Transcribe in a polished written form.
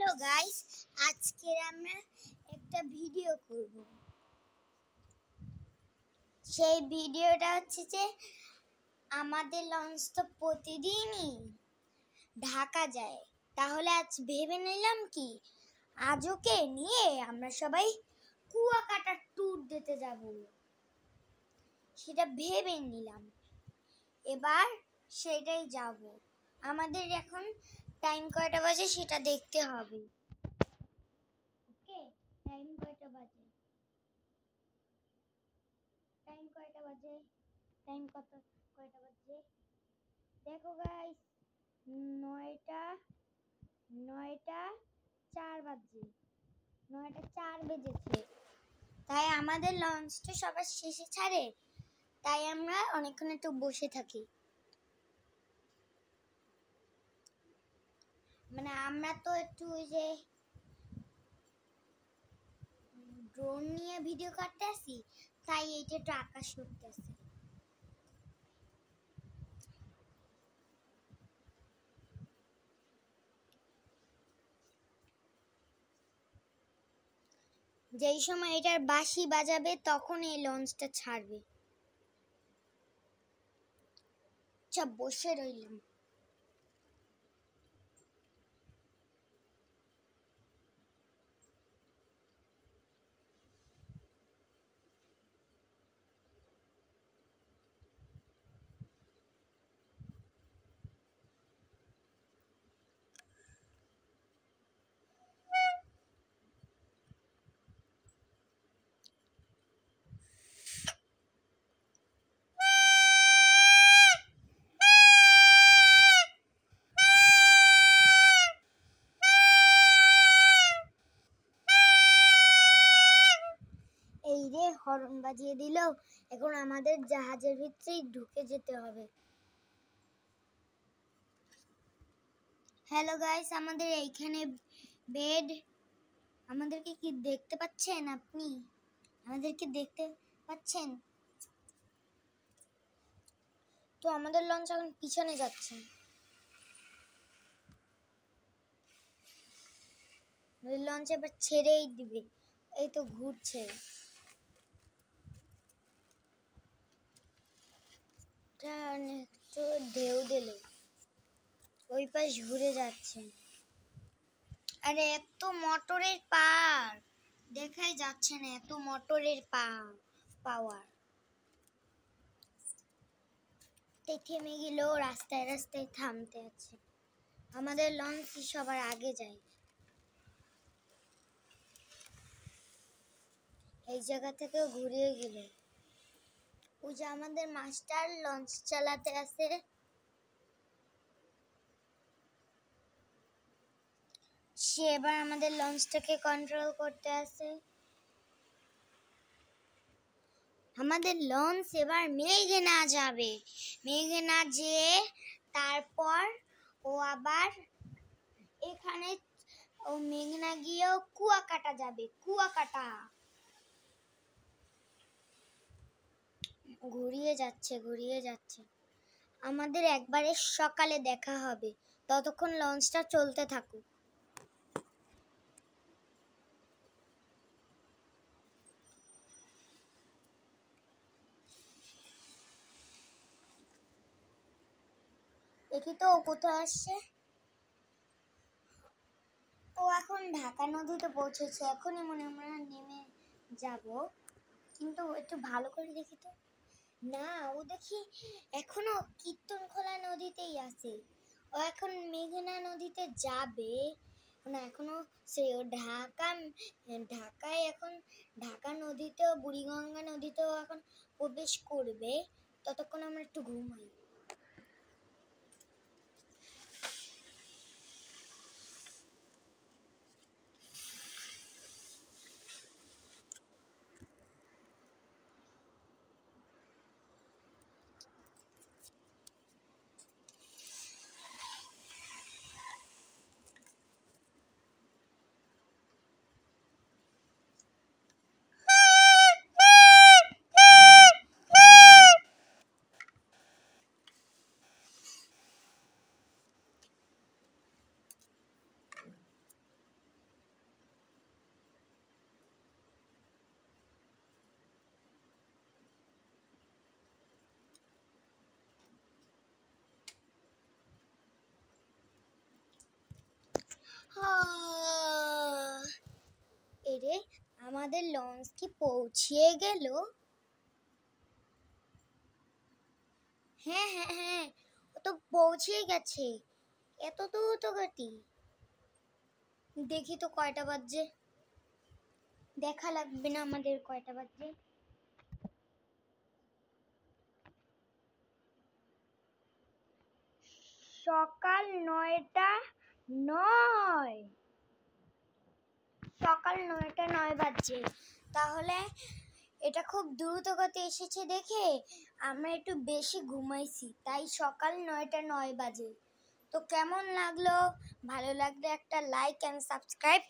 Hello guys, আজকে আমরা একটা ভিডিও করব। সেই ভিডিওটা হচ্ছে যে আমাদের লঞ্চ তো প্রতিদিনই ঢাকা যায়, তাহলে আজ ভেবে নিলাম কি আজ ওকে নিয়ে আমরা সবাই কুয়াকাটা ট্যুর দিতে যাব, সেটা ভেবে নিলাম। এবার সেটাই যাব। আমাদের এখন টাইম কয়টা বাজে সেটা দেখতে হবে। ওকে, টাইম কয়টা বাজে? টাইম কয়টা বাজে? টাইম কয়টা বাজে? দেখো গাইস, 9টা 4 বাজে। 9টা 4 বেজেছে। তাই আমাদের লঞ্চটা সবার শেষে ছাড়ে, তাই আমরা অনেকক্ষণ একটু বসে থাকি। মানে আমরা তো একটু ওই যে ড্রোন নিয়ে ভিডিও করতে আসি, তাই এইটা একটু আকাশ করতেছে। যেই সময় এটার বাঁশি বাজাবে তখন এই লঞ্চটা ছাড়বে। আচ্ছা, বসে রইলাম। এই রে, হর্ন বাজিয়ে দিল। এখন আমাদের জাহাজের ভিতরেই ঢুকে যেতে হবে। হ্যালো গাইস, আমাদের এইখানে বেড। আমাদেরকে কি দেখতে পাচ্ছেন? আপনি আমাদেরকে দেখতে পাচ্ছেন? তো আমাদের লঞ্চ এখন পিছনে যাচ্ছে। লঞ্চ এবার ছেড়েই দিবে। এই তো ঘুরছে। তো ঢেউ দিল, ওই পাশ ঘুরে যাচ্ছে। আরে এত মোটরের পাওয়ার দেখাই যাচ্ছে না, এত মোটরের পাওয়ার। থেমে গেল, রাস্তায় রাস্তায় থামতে আছে। আমাদের লঞ্চ সবার আগে যায়। এই জায়গা থেকে ঘুরিয়ে গেল। ওই যে আমাদের মাস্টার লঞ্চ চালাতে আছে। সে এবার আমাদের লঞ্চটাকে কন্ট্রোল করতে আছে। আমাদের লঞ্চ এবার মেঘনা যাবে। মেঘনা যেয়ে তারপর ও আবার এখানে ও মেঘনা গিয়েও কুয়াকাটা যাবে। কুয়াকাটা ঘুরিয়ে যাচ্ছে। আমাদের একবারে সকালে দেখা হবে, ততক্ষণ লঞ্চটা চলতে থাকুক। দেখি তো ও কোথায় আসছে। ও এখন ঢাকা নদীতে পৌঁছেছে। এখনই মনে হয় আমরা নেমে যাব, কিন্তু একটু ভালো করে দেখি তো। না, ও দেখি এখনো কীর্তনখোলা নদীতেই আছে। ও এখন মেঘনা নদীতে যাবে না, এখনো সে ঢাকায় এখন ঢাকা নদীতেও বুড়িগঙ্গা নদীতেও এখন প্রবেশ করবে। ততক্ষণ আমরা একটু ঘুমাই। আমাদের লঞ্চ কি পৌঁছিয়ে গেল? হ্যাঁ হ্যাঁ হ্যাঁ, ও তো পৌঁছেই গেছে। এত দ্রুতগতি! দেখি তো কয়টা বাজছে। দেখা লাগবে না আমাদের কয়টা বাজছে। সকাল 9টা 9। সকাল 9টা 9 বাজছে। তাহলে এটা খুব দ্রুত গতি এসেছে দেখে আমরা একটু বেশি ঘুমাইছি, তাই সকাল 9টা 9 বাজে। তো কেমন লাগলো? ভালো লাগলে একটা লাইক এন্ড সাবস্ক্রাইব